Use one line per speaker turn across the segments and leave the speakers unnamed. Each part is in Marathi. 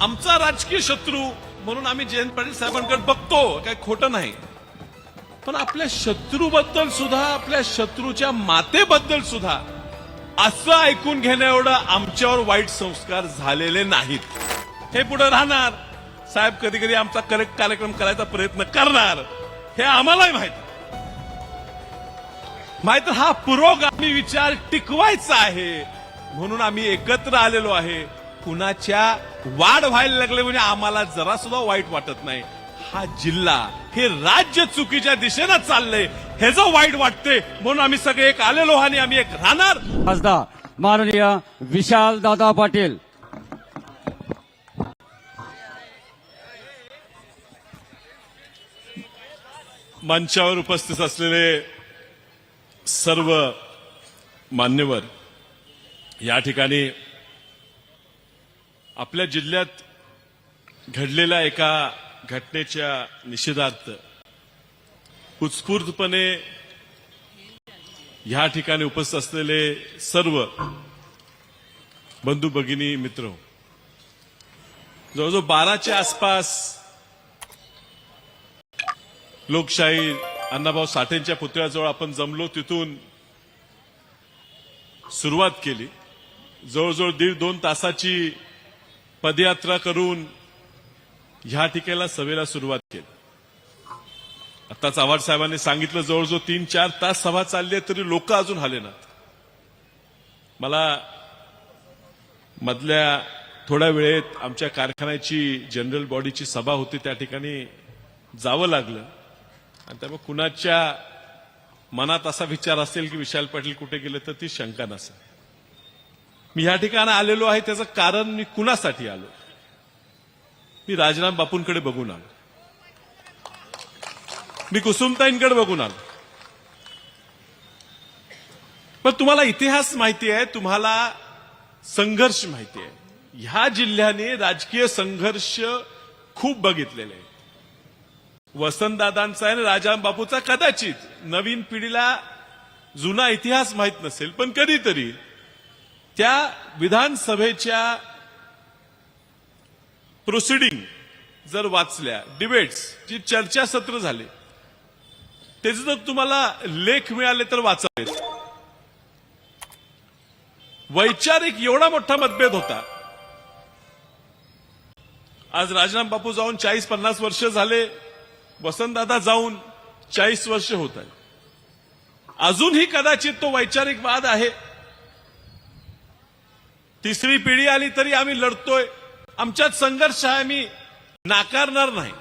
आमचा राजकीय शत्रू म्हणून आम्ही जयंत पाटील साहेबांकडे बघतो, काही खोटं नाही. पण आपल्या शत्रूबद्दल सुद्धा, आपल्या शत्रूच्या मातेबद्दल सुद्धा असं ऐकून घेण्या एवढं आमच्यावर वाईट संस्कार झालेले नाहीत. हे पुढे राहणार. साहेब कधी कधी आमचा करेक्ट कार्यक्रम करायचा प्रयत्न करणार, हे आम्हालाही माहित. हा पुरोगामी विचार टिकवायचा आहे म्हणून आम्ही एकत्र आलेलो आहे. कुणाच्या वाढ व्हायला लागले म्हणजे आम्हाला जरा सुद्धा वाईट वाटत नाही. हा जिल्हा, हे राज्य चुकीच्या दिशेनं चाललंय हे जो वाईट वाटते म्हणून आम्ही सगळे एक आलेलो आणि आम्ही एक राहणार.
खासदार माननीय विशाल दादा पाटील.
मंचावर उपस्थित असलेले सर्व मान्यवर, या ठिकाणी आपल्या जिल्ह्यात घडलेल्या एका घटनेच्या निषेधार्थ उत्स्फूर्तपणे या ठिकाणी उपस्थित असलेले सर्व बंधू भगिनी मित्र, जवळजवळ 12च्या आसपास लोकशाही अण्णाभाऊ साठेंच्या पुतळ्याजवळ आपण जमलो. तिथून सुरुवात केली. जवळजवळ 1.5-2 तासाची पदयात्रा करून ह्या ठिकाणी सभेला सुरुवात केली. आताच आव्हाड साहेबांनी सांगितलं, जवळजवळ 3-4 तास सभा चालली आहे तरी लोक अजून आले नाहीत. मला मधल्या थोड्या वेळेत आमच्या कारखान्याची जनरल बॉडीची सभा होती, त्या ठिकाणी जावं लागलं. आणि त्यामुळे कुणाच्या मनात असा विचार असेल की विशाल पाटील कुठे गेले तर ती शंका नसेल. मी या ठिकाणी आलेलो आहे त्याचं कारण मी कुणासाठी आलो, मी राजराम बापूंकडे बघून आलो, मी कुसुमताईंकडे बघून आलो. पण तुम्हाला इतिहास माहिती आहे, तुम्हाला संघर्ष माहिती आहे. ह्या जिल्ह्याने राजकीय संघर्ष खूप बघितलेले आहे. वसंतदादांचा आणि राजाराम बापूचा कदाचित नवीन पिढीला जुना इतिहास माहित नसेल, पण कधीतरी त्या विधानसभेच्या प्रोसिडिंग जर वाचल्या, डिबेट्स, जी चर्चासत्र झाले, त्याचे जर तुम्हाला लेख मिळाले तर वाचावेत. वैचारिक एवढा मोठा मतभेद होता. आज राजाराम बापू जाऊन 40-50 वर्ष झाले, वसंतदादा जाऊन 40 वर्ष होत आहे. अजूनही कदाचित तो वैचारिक वाद आहे. तिसरी पिढी आली तरी आम्ही लढतोय, आमच्यात संघर्ष आहे, मी नाकारणार नाही.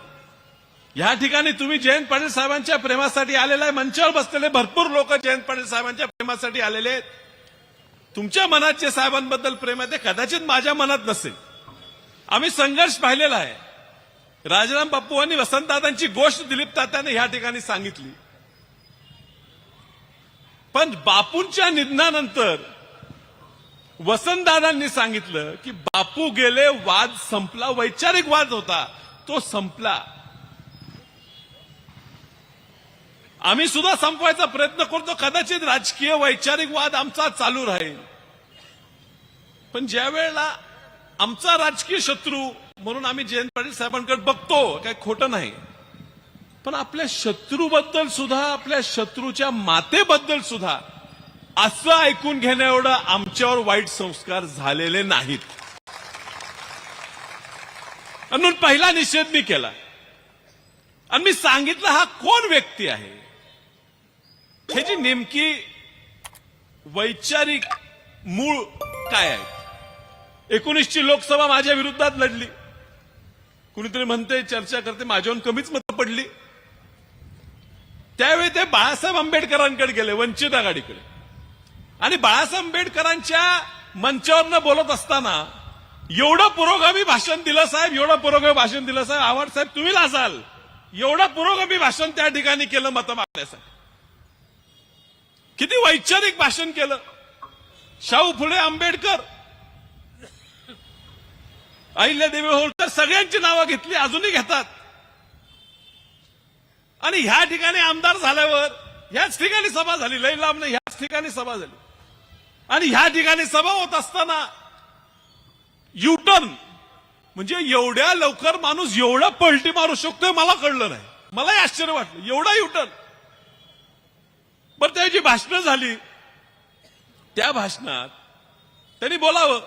या ठिकाणी तुम्ही जयंत पाटील साहेबांच्या प्रेमासाठी आलेला आहे. मंचावर बसलेले भरपूर लोक जयंत पाटील साहेबांच्या प्रेमासाठी आलेले आहेत. तुमच्या मनात जे साहेबांबद्दल प्रेम आहे ते कदाचित माझ्या मनात नसेल. आम्ही संघर्ष पाहिलेला आहे. राजाराम बापू आणि वसंतदादांची गोष्ट दिलीप तात्याने या ठिकाणी सांगितली. पण बापूंच्या निधनानंतर वसंतदादांनी सांगितलं की बापू गेले, वाद संपला, वैचारिक वाद होता तो संपला. आम्ही सुद्धा संपवायचा प्रयत्न करतो, कदाचित राजकीय वैचारिक वाद आमचा चालू राहील. पण ज्या वेळेला आमचा राजकीय शत्रू म्हणून आम्ही जयंत पाटील साहेबांकडे बघतो, काही खोटं नाही. पण आपल्या शत्रूबद्दल सुद्धा, आपल्या शत्रूच्या मातेबद्दल सुद्धा असं ऐकून घेण्या एवढं आमच्यावर वाईट संस्कार झालेले नाहीत. म्हणून पहिला निषेध मी केला आणि मी सांगितलं हा कोण व्यक्ती आहे, ह्याची नेमकी वैचारिक मूळ काय आहे. 19ची लोकसभा माझ्या विरोधात लढली. कुणीतरी म्हणते, चर्चा करते, माझ्याहून कमीच मतं पडली. त्यावेळी ते बाळासाहेब आंबेडकरांकडे गेले, वंचित आघाडीकडे. आणि बाळासाहेब आंबेडकरांच्या मंचावरनं बोलत असताना एवढं पुरोगामी भाषण दिलं साहेब, एवढं पुरोगामी भाषण दिलं साहेब. आव्हाड साहेब तुम्ही लाजाल, एवढं पुरोगामी भाषण त्या ठिकाणी केलं मतं मागण्यासाठी. किती वैचारिक भाषण केलं. शाहू फुले, आंबेडकर, अहिल्यादेवी होळकर सगळ्यांची नावं घेतली, अजूनही घेतात. आणि ह्या ठिकाणी आमदार झाल्यावर ह्याच ठिकाणी सभा झाली, लई लांब नाही, ह्याच ठिकाणी सभा झाली. आणि ह्या ठिकाणी सभा होत असताना युटर्न म्हणजे एवढ्या लवकर माणूस एवढा पलटी मारू शकतोय मला कळलं नाही. मलाही आश्चर्य वाटलं एवढा युटर्न. बरं त्याची भाषणं झाली, त्या भाषणात त्यांनी बोलावं,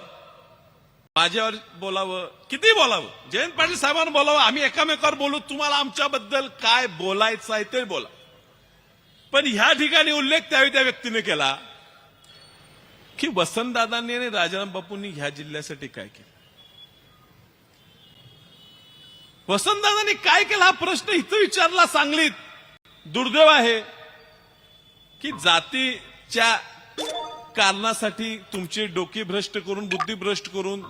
माझ्यावर बोलावं, किती बोलावं, जयंत पाटील साहेबांना बोलावं, आम्ही एकामेकावर बोलू, तुम्हाला आमच्याबद्दल काय बोलायचं आहे ते बोला. पण ह्या ठिकाणी उल्लेख त्यावेळी त्या व्यक्तीने केला की वसंतदादांनी आणि राजाराम बापूंनी ह्या जिल्ह्यासाठी काय केलं. वसंतदादांनी काय केलं हा प्रश्न इथं विचारला सांगलीत. दुर्दैव आहे की जातीच्या कारणासाठी तुमची डोकी भ्रष्ट करून, बुद्धी भ्रष्ट करून,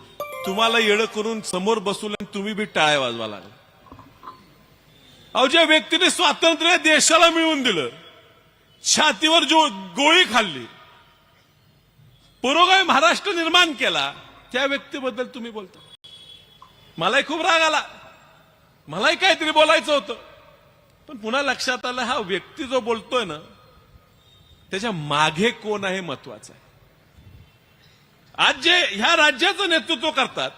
तुम्हाला येडं करून समोर बसवलं आणि तुम्ही बी टाळ्या वाजवा लागले. अहो, ज्या व्यक्तीने स्वातंत्र्य देशाला मिळवून दिलं, छातीवर जो गोळी खाल्ली, पुरोगामी महाराष्ट्र निर्माण केला, त्या व्यक्तीबद्दल तुम्ही बोलता. मलाही खूप राग आला, मलाही काहीतरी बोलायचं होतं. पण पुन्हा लक्षात आलं हा व्यक्ती जो बोलतोय ना त्याच्या मागे कोण आहे महत्वाचं आहे. आज जे ह्या राज्याचं नेतृत्व करतात,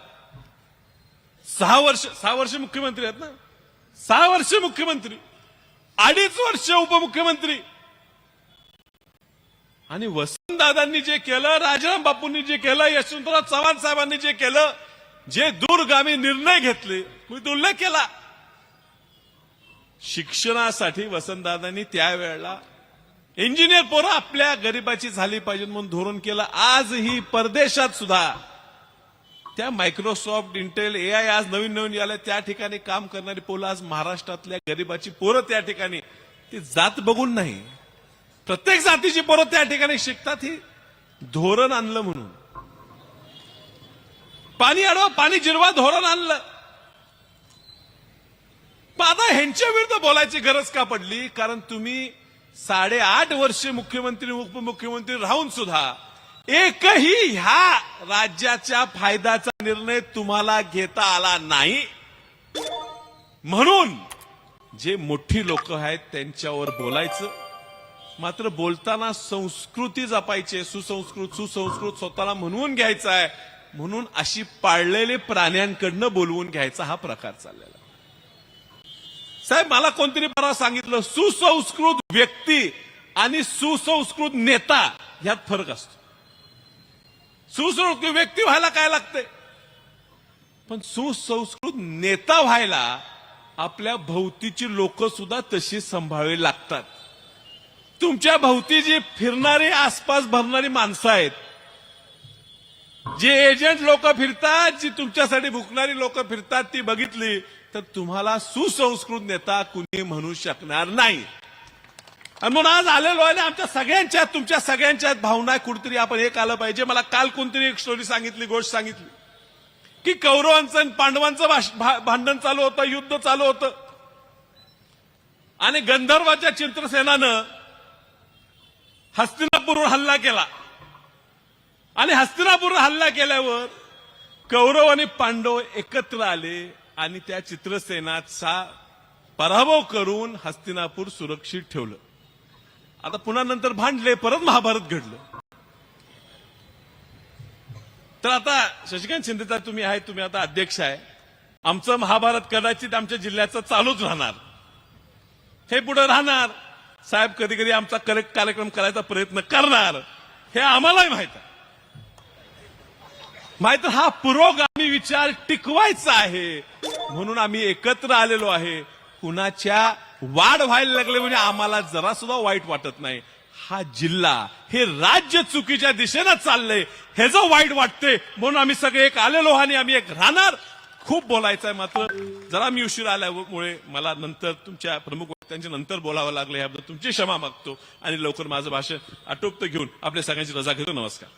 6 वर्ष मुख्यमंत्री आहेत ना, 6 वर्ष मुख्यमंत्री, 2.5 वर्ष उपमुख्यमंत्री, आणि वसंतदादांनी जे केलं, राजाराम बापूंनी जे केलं, यशवंतराव चव्हाण साहेबांनी जे केलं, जे दूरगामी निर्णय घेतले, मी तो उल्लेख केला. शिक्षणासाठी वसंतदादांनी त्यावेळेला इंजिनियर पोरं आपल्या गरिबाची झाली पाहिजे म्हणून धोरण केलं. आजही परदेशात सुद्धा त्या मायक्रोसॉफ्ट, इंटेल, AI आज नवीन नवीन आल्या, त्या ठिकाणी काम करणारी पोरं आज महाराष्ट्रातल्या गरिबाची पोरं त्या ठिकाणी, ती जात बघून नाही, प्रत्येक जातीची पोरं त्या ठिकाणी शिकतात. ही धोरण आणलं म्हणून, पाणी अडवा पाणी जिरवा धोरण आणलं. पण आता ह्यांच्या विरुद्ध बोलायची गरज का पडली? कारण तुम्ही 8.5 वर्ष मुख्यमंत्री, उपमुख्यमंत्री राहून सुद्धा एकही ह्या राज्याच्या फायद्याचा निर्णय तुम्हाला घेता आला नाही. म्हणून जे मोठी लोक आहेत त्यांच्यावर बोलायचं, मात्र बोलताना संस्कृती जपायची, सुसंस्कृत स्वतःला म्हणवून घ्यायचा आहे, म्हणून अशी पाळलेले प्राण्यांकडनं बोलवून घ्यायचा हा प्रकार चाललेला. साहेब, मला कोणतरी परवा सांगितलं, सुसंस्कृत व्यक्ती आणि सुसंस्कृत नेता यात फरक असतो. सुसंस्कृत व्यक्ती व्हायला काय लागते, पण सुसंस्कृत नेता व्हायला आपल्या भोवतीची लोक सुद्धा तशी सांभाळावी लागतात. तुमच्या भोवती जी फिरणारी, आसपास भरणारी माणसं आहेत, जे एजंट लोक फिरतात, जी तुमच्यासाठी भुकणारी लोक फिरतात, ती बघितली तर तुम्हाला सुसंस्कृत नेता कुणी म्हणू शकणार नाही. आणि म्हणून आज आलेलो आहे, आमच्या सगळ्यांच्या, तुमच्या सगळ्यांच्या भावना कुठेतरी आपण एक आलं पाहिजे. मला काल कोणतरी एक स्टोरी सांगितली, गोष्ट सांगितली की कौरवांचं आणि पांडवांचं भांडण चालू होतं, युद्ध चालू होतं, आणि गंधर्वाच्या चित्रसेनानं हस्तिनापूरवर हल्ला केला. आणि हस्तिनापूरवर हल्ला केल्यावर कौरव आणि पांडव एकत्र आले आणि त्या चित्रसेनाचा पराभव करून हस्तिनापूर सुरक्षित ठेवलं. आता पुन्हा नंतर भांडले, परत महाभारत घडलं. तर आता शशिकांत शिंदे तुम्ही आहे, तुम्ही आता अध्यक्ष आहे, आमचं महाभारत कदाचित आमच्या जिल्ह्याचं चालूच राहणार, हे पुढे राहणार. साहेब कधी कधी आमचा करेक्ट कार्यक्रम करायचा प्रयत्न करणार, हे आम्हालाही माहित आहे. माहित, हा पुरोगामी विचार टिकवायचा आहे म्हणून आम्ही एकत्र आलेलो आहे. कुणाच्या वाढ व्हायला लागले म्हणजे आम्हाला जरा सुद्धा वाईट वाटत नाही. हा जिल्हा, हे राज्य चुकीच्या दिशेनं चाललंय, हे जो वाईट वाटते म्हणून आम्ही सगळे एक आलेलो आणि आम्ही एक राहणार. खूप बोलायचं आहे, मात्र जरा मी उशीर आल्यामुळे मला नंतर तुमच्या प्रमुख वक्त्यांच्या नंतर बोलावं लागलं, याबद्दल तुमची क्षमा मागतो आणि लवकर माझं भाषण आटोपतं घेऊन आपल्या सगळ्यांची रजा घेतो. नमस्कार.